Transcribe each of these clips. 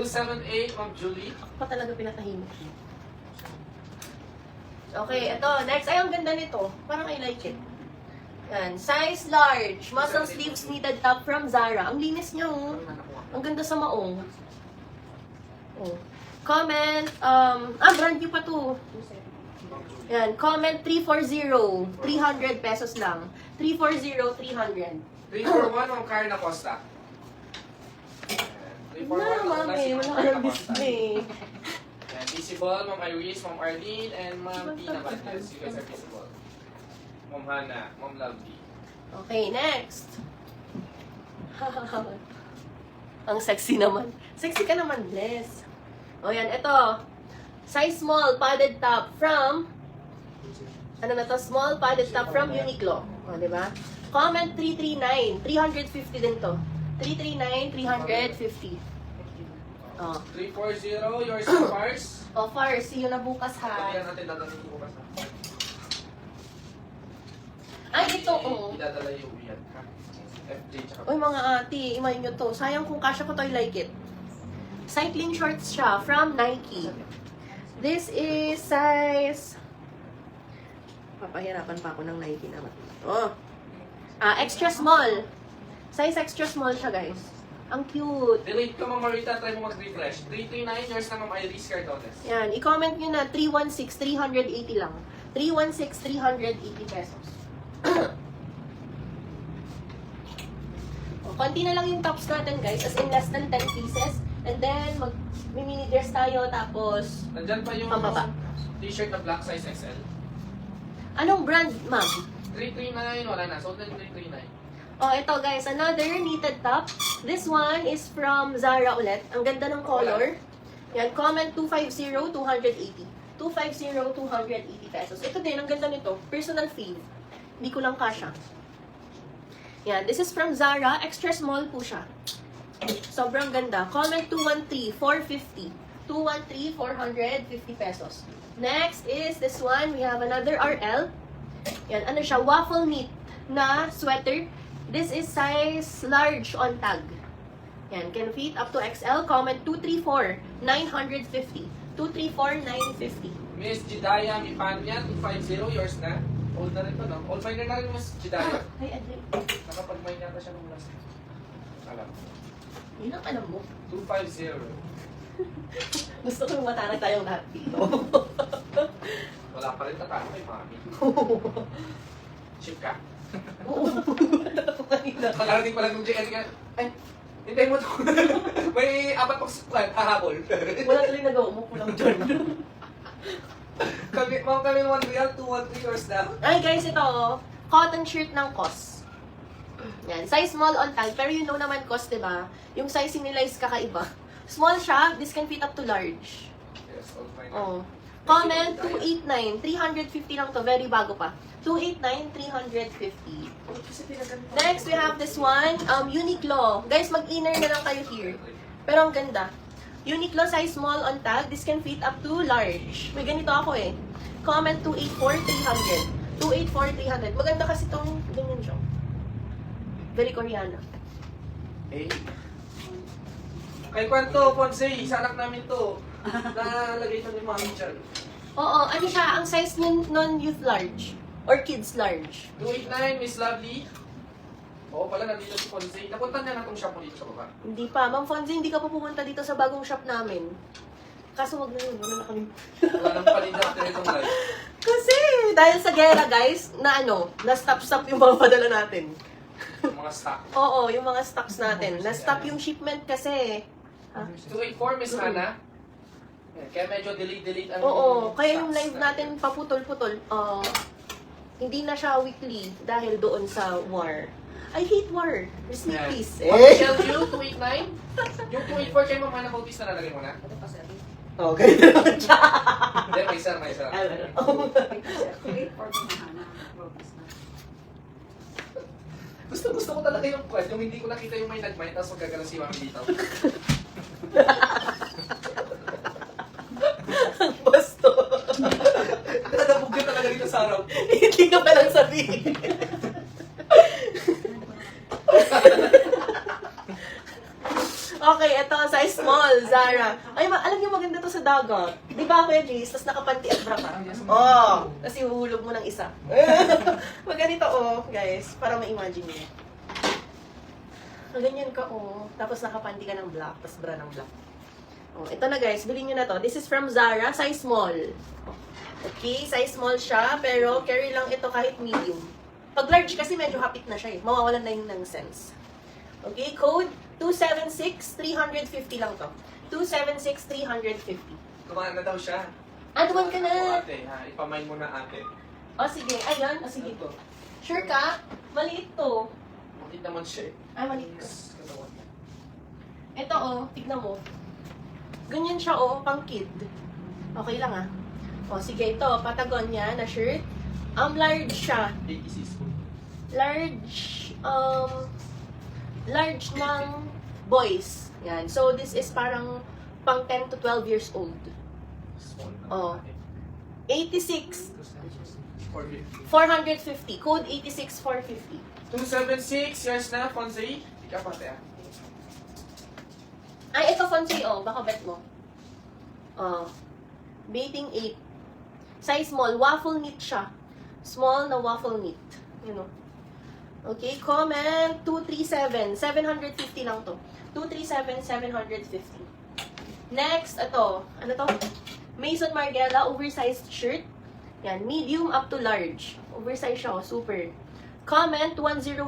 278, Ma'am Julie. Ako pa talaga pinatahimik. Okay, ito. Next. Ay, ang ganda nito. Parang I like it. Yan. Size large. Muscle sleeves knitted top from Zara. Ang linis niya, oh. Ang ganda sa maong. Oh. Comment, brand new pa to. Yan. Comment 340. 300 pesos lang. 340, 300. 341, Ma'am Karen Acosta. 341, Mami. Wala ka ng display. And visible, Ma'am Iris, Ma'am Arlene, and Ma'am Tina Valdez. You guys are visible. Ma'am Hannah, Ma'am Lovely. Okay, next. Ang sexy naman. Sexy ka naman, Bless. O yan, ito. Size small, padded top from, ano na to? Small padded top from Uniqlo. O, diba? Comment 339. 350 din to. 339, 350. Oh. 340, yours is Fars. O, Far, see you na bukas, ha? Pagyan natin dadalhin ko bukas. Ay, ito, oh. Idadala yung uyan, ha? FJ tsaka... Uy, mga ate, imayin nyo to. Sayang kung kasya ko to, I like it. Cycling shorts siya from Nike. This is size... Papahirapan pa ako ng Nike naman. Oh. Extra small. Size extra small siya, guys. Ang cute. Delete ka, Ma'am Marita. Try mo mag-refresh. 339, yours na Ma'am Iris Cardones. Yan. I-comment nyo na 316, 380 lang. 316, 380 pesos. Konti na lang yung tops natin, guys. As in less than 10 pieces. And then, mag-mini dress tayo. Tapos, Nandyan pa yung pambaba. t-shirt na black size XL. Anong brand, ma'am? 339, wala na. Sold na yung 339. Oh, ito guys, another knitted top. This one is from Zara ulit. Ang ganda ng color. Yan, comment 250, 280. 250, 280 pesos. Ito din, ang ganda nito. Personal fave. Hindi ko lang kasha. Yan, this is from Zara. Extra small po siya. Sobrang ganda. Comment 213, 450. 213, 450 pesos. Next is this one. We have another RL. Yan, ano siya? Waffle knit na sweater. This is size large on tag. Yan, can fit up to XL. Comment 234, 950. 234, 950. Miss Jidaya Mipanya, 250, yours na. Old na rin to, no? Old miner na rin, Miss Jidaya. Ay, Adri. Nakapag-mine yata siya nung last. Alam. Yun ang alam mo. 250. Gusto ko yung matanag tayong lahat dito. Wala pa rin tatalo kay Mami. Ship ka? Oo. Kanina. Nakarating pala ng JL ka. Ay, hintay mo ito. May apat pang suklan, hahabol. Wala tuloy nagawa mo. Kulang dyan. Kami 1 real, 213 yours na. Ay guys, ito oh. Cotton shirt ng COS. Yan. Size small on tag. Pero you know naman COS, diba? Yung sizing nila is kakaiba. Small siya. This can fit up to large. Yes, old miner. Oh. Comment 289. 350 lang to. Very bago pa. 289, 350. Next, we have this one. Uniqlo. Guys, mag-inner na lang kayo here. Pero ang ganda. Uniqlo size small on tag. This can fit up to large. May ganito ako eh. Comment 284, 300. 284, 300. Maganda kasi itong ganyan siya. Very Koreana. Eh? Kay Kwanto, Ponce, isa anak namin to. Nalagay ito ni Mami dyan. Oo, ano siya? Ang size non-youth large. Or kids large. 289, Miss Lovely. Oo pala, nandito si Ponce. Napunta niya na itong shop mo dito sa baba. Hindi pa. Ma'am Fonzie, hindi ka pa pumunta dito sa bagong shop namin. Kaso wag na yun. Wala na kami. Wala nang palinda after itong live. Kasi, dahil sa gera, guys, na na-stop yung mga padala natin. Yung mga stock. Oo, yung mga stocks natin. Na-stop yung shipment kasi. Ha? 284, Miss Hannah. Yan, kaya medyo delete ang Oo, kaya yung stocks live natin paputol-putol. Hindi na siya weekly dahil doon sa war. I hate war. Sneak Yan. peace. Michelle Yu, 289. Yung 284 kayo mamana Bautis na nalagay mo na? Okay. Hindi, may isa, may isa. Gusto ko talaga yung quest, yung hindi ko nakita yung may nag-mine, tapos magkagalang si Mami dito. Basto. Nadabog ka talaga dito sa araw. Hindi ka palang sabihin. Okay, ito, size small, Zara. Ay, alam niyo maganda to sa dagat. Di ba, Kuya Jace? Tapos nakapanti at bra ka. Oh, tapos ihuhulog mo ng isa. Maganito, oh, guys, para ma-imagine niyo. Ganyan ka, oh. Tapos nakapanti ka ng black, tapos bra ng black. Oh, ito na, guys. Bilhin niyo na to. This is from Zara, size small. Okay, size small siya, pero carry lang ito kahit medium. Pag large kasi medyo hapit na siya eh. Mawawalan na yung ng sense. Okay, code 276, 350 lang to. 276, 350. Kumain na daw siya. Aduan ka O na. ate, ha? Ipamain mo na ate. O sige, ayan. O sige. Sure ka? Maliit to. Bakit naman siya eh? Ay, maliit ka. Yes, katawan niya. Ito oh, tignan mo. Ganyan siya oh, pang kid. Okay lang ah. O sige, ito, Patagonia na shirt. Large siya. 86 po. Large ng boys. Yan. So, this is parang pang 10 to 12 years old. Small na. Oh. 86, 450. 450. Code 86, 450. 276, yours na, Fonzie. Ikaw pati ah. Ay, ito, Fonzie, oh. Baka bet mo. Oh. Baiting 8. Size small. Waffle knit siya. Small na waffle knit. You know. Okay, comment 237. 750 lang to. 237, 750. Next, ito. Ano to? Mason Margiela, oversized shirt. Yan, medium up to large. Oversized siya, oh, super. Comment 102.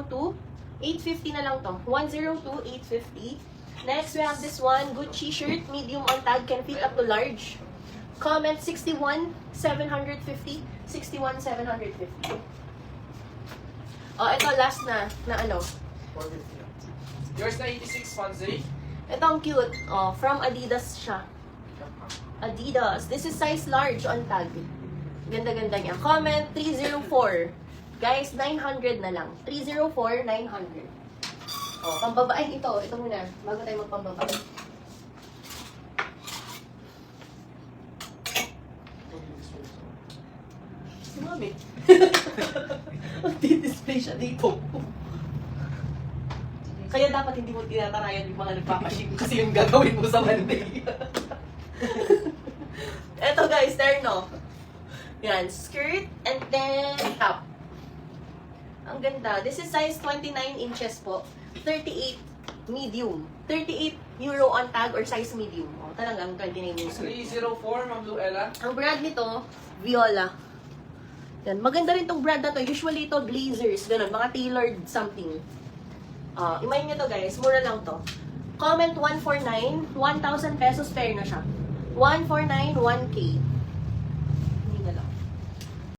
850 na lang to. 102, 850. Next, we have this one. Gucci shirt, medium on tag, can fit up to large. Comment 61, 750. 61, 750. Oh, ito last na ano. 450 lang. Yours na 86, Fonzie. Ito ang cute. Oh, from Adidas siya. Adidas. This is size large on tag. Ganda-ganda niya. Comment 304. Guys, 900 na lang. 304, 900. Oh, pambabae ito. Ito muna. Bago tayo magpambabae. Si Mami. Mag-display siya dito. Kaya dapat hindi mo tinatarayan yung mga nagpapaship kasi yung gagawin mo sa Monday. Eto guys, terno. Yan, skirt and then top. Ang ganda. This is size 29 inches po. 38 medium. 38 euro on tag or size medium. O, talagang 29 yung skirt. 304, Ma'am Luella. Ang brand nito, Viola. Yan. Maganda rin tong brand na to. Usually ito, blazers. Ganun. Mga tailored something. Imayin nyo to guys. Mura lang to. Comment 149. 1,000 pesos pair na siya. 149, 1K.